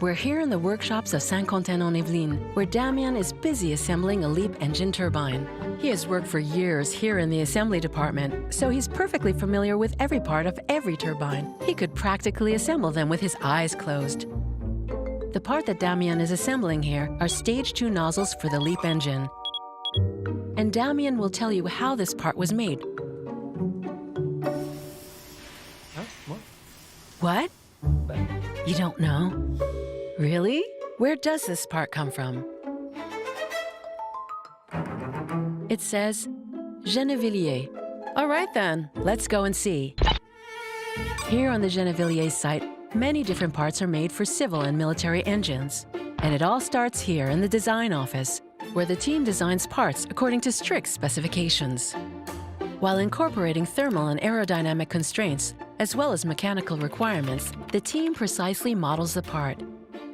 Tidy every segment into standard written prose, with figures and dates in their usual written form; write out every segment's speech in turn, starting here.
We're here in the workshops of Saint-Quentin-en-Yvelines, where Damien is busy assembling a LEAP engine turbine. He has worked for years here in the assembly department, so he's perfectly familiar with every part of every turbine. He could practically assemble them with his eyes closed. The part that Damien is assembling here are stage 2 nozzles for the LEAP engine. And Damien will tell you how this part was made. What? You don't know? Really? Where does this part come from? It says Gennevilliers. All right then, let's go and see. Here on the Gennevilliers site, many different parts are made for civil and military engines. And it all starts here in the design office, where the team designs parts according to strict specifications. While incorporating thermal and aerodynamic constraints, as well as mechanical requirements, the team precisely models the part.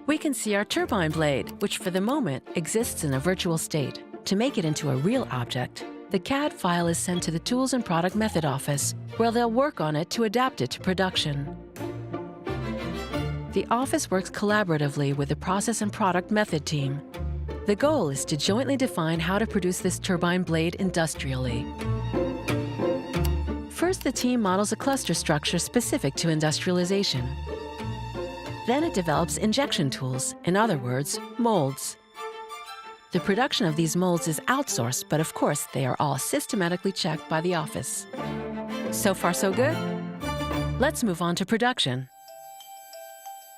We can see our turbine blade, which for the moment exists in a virtual state. To make it into a real object, the CAD file is sent to the Tools and Product Method office, where they'll work on it to adapt it to production. The office works collaboratively with the Process and Product Method team. The goal is to jointly define how to produce this turbine blade industrially. First, the team models a cluster structure specific to industrialization. Then it develops injection tools, in other words, molds. The production of these molds is outsourced, but of course, they are all systematically checked by the office. So far, so good? Let's move on to production.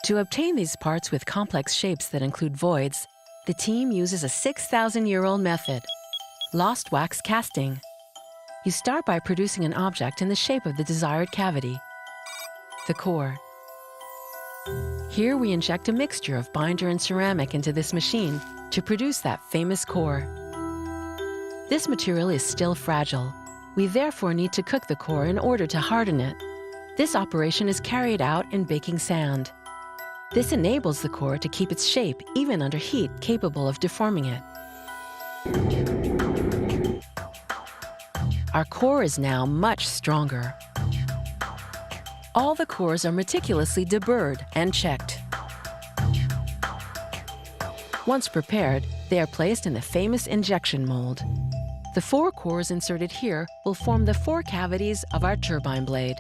To obtain these parts with complex shapes that include voids, the team uses a 6,000-year-old method, lost wax casting. You start by producing an object in the shape of the desired cavity, the core. Here we inject a mixture of binder and ceramic into this machine to produce that famous core. This material is still fragile. We therefore need to cook the core in order to harden it. This operation is carried out in baking sand. This enables the core to keep its shape even under heat capable of deforming it. Our core is now much stronger. All the cores are meticulously deburred and checked. Once prepared, they are placed in the famous injection mold. The 4 cores inserted here will form the 4 cavities of our turbine blade.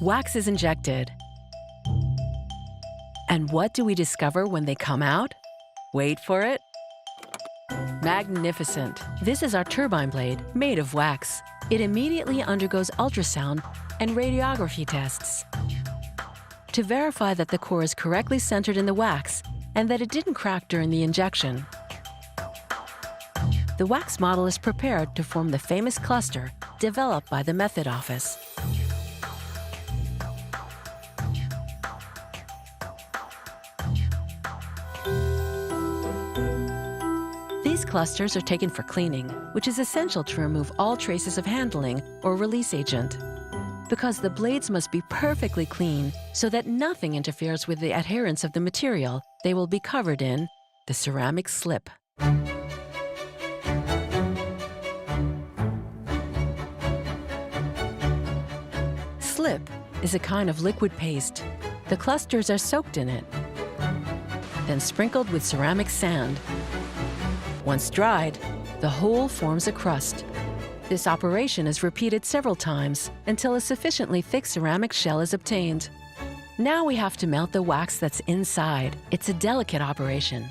Wax is injected. And what do we discover when they come out? Wait for it. Magnificent! This is our turbine blade, made of wax. It immediately undergoes ultrasound and radiography tests to verify that the core is correctly centered in the wax and that it didn't crack during the injection. The wax model is prepared to form the famous cluster developed by the Method Office. These clusters are taken for cleaning, which is essential to remove all traces of handling or release agent. Because the blades must be perfectly clean so that nothing interferes with the adherence of the material, they will be covered in the ceramic slip. Slip is a kind of liquid paste. The clusters are soaked in it, then sprinkled with ceramic sand. Once dried, the whole forms a crust. This operation is repeated several times until a sufficiently thick ceramic shell is obtained. Now we have to melt the wax that's inside. It's a delicate operation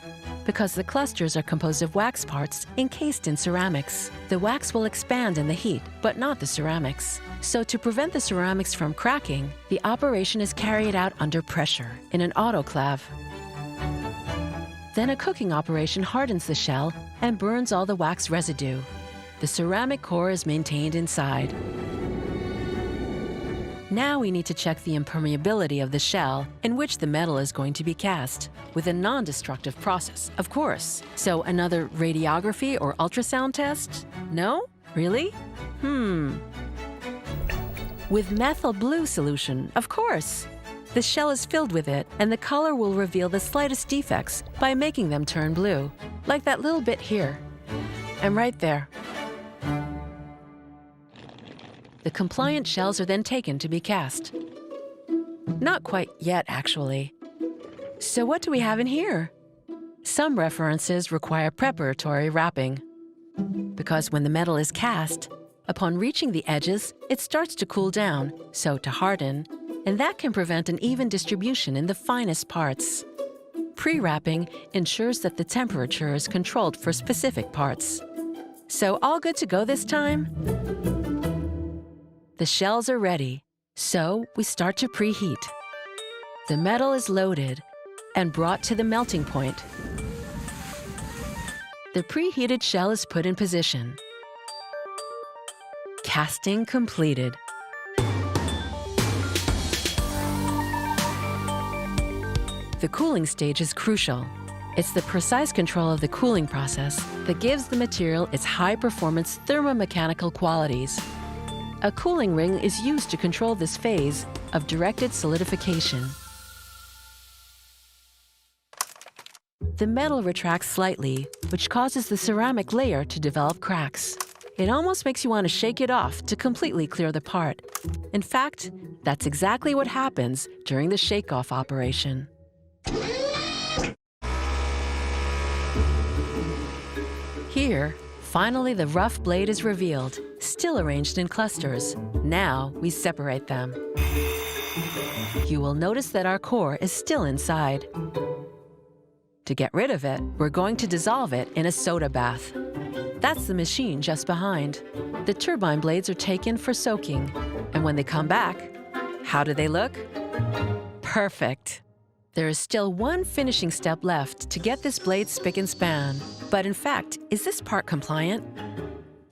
because the clusters are composed of wax parts encased in ceramics. The wax will expand in the heat, but not the ceramics. So to prevent the ceramics from cracking, the operation is carried out under pressure in an autoclave. Then a cooking operation hardens the shell and burns all the wax residue. The ceramic core is maintained inside. Now we need to check the impermeability of the shell in which the metal is going to be cast, with a non-destructive process, of course. So another radiography or ultrasound test? No? Really? With methyl blue solution, of course. The shell is filled with it, and the color will reveal the slightest defects by making them turn blue, like that little bit here, and right there. The compliant shells are then taken to be cast. Not quite yet, actually. So what do we have in here? Some references require preparatory wrapping, because when the metal is cast, upon reaching the edges, it starts to cool down, so to harden, and that can prevent an even distribution in the finest parts. Pre-wrapping ensures that the temperature is controlled for specific parts. So all good to go this time? The shells are ready, so we start to preheat. The metal is loaded and brought to the melting point. The preheated shell is put in position. Casting completed. The cooling stage is crucial. It's the precise control of the cooling process that gives the material its high-performance thermomechanical qualities. A cooling ring is used to control this phase of directed solidification. The metal retracts slightly, which causes the ceramic layer to develop cracks. It almost makes you want to shake it off to completely clear the part. In fact, that's exactly what happens during the shake-off operation. Here, finally the rough blade is revealed, still arranged in clusters. Now we separate them. You will notice that our core is still inside. To get rid of it, we're going to dissolve it in a soda bath. That's the machine just behind. The turbine blades are taken for soaking. And when they come back, how do they look? Perfect. There is still one finishing step left to get this blade spick and span. But in fact, is this part compliant?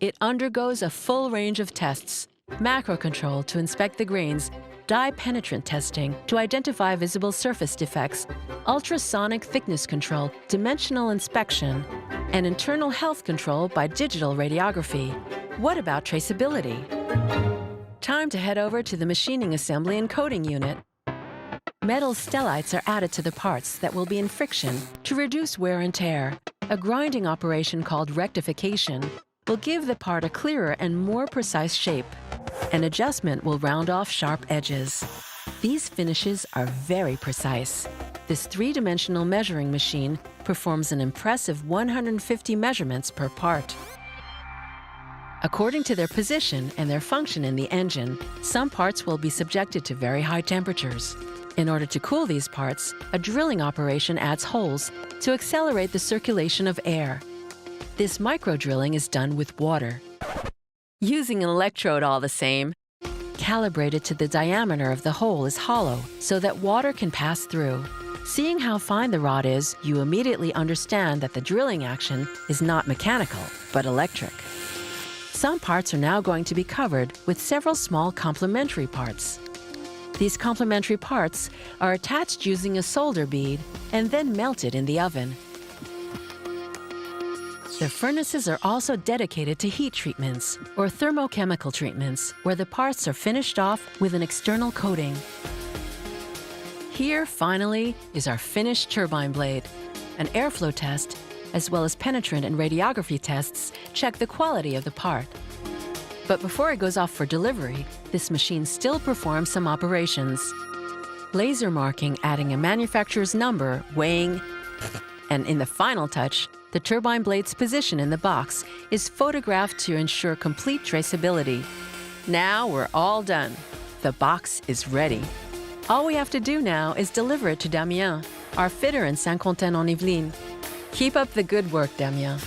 It undergoes a full range of tests: macro control to inspect the grains, dye penetrant testing to identify visible surface defects, ultrasonic thickness control, dimensional inspection, and internal health control by digital radiography. What about traceability? Time to head over to the machining assembly and coating unit. Metal stellites are added to the parts that will be in friction to reduce wear and tear. A grinding operation called rectification will give the part a clearer and more precise shape. An adjustment will round off sharp edges. These finishes are very precise. This three-dimensional measuring machine performs an impressive 150 measurements per part. According to their position and their function in the engine, some parts will be subjected to very high temperatures. In order to cool these parts, a drilling operation adds holes to accelerate the circulation of air. This micro-drilling is done with water. Using an electrode all the same, calibrated to the diameter of the hole is hollow so that water can pass through. Seeing how fine the rod is, you immediately understand that the drilling action is not mechanical, but electric. Some parts are now going to be covered with several small complementary parts. These complementary parts are attached using a solder bead and then melted in the oven. The furnaces are also dedicated to heat treatments or thermochemical treatments, where the parts are finished off with an external coating. Here, finally, is our finished turbine blade. An airflow test, as well as penetrant and radiography tests, check the quality of the part. But before it goes off for delivery, this machine still performs some operations. Laser marking, adding a manufacturer's number, weighing, and in the final touch, the turbine blade's position in the box is photographed to ensure complete traceability. Now we're all done. The box is ready. All we have to do now is deliver it to Damien, our fitter in Saint-Quentin-en-Yvelines. Keep up the good work, Damien.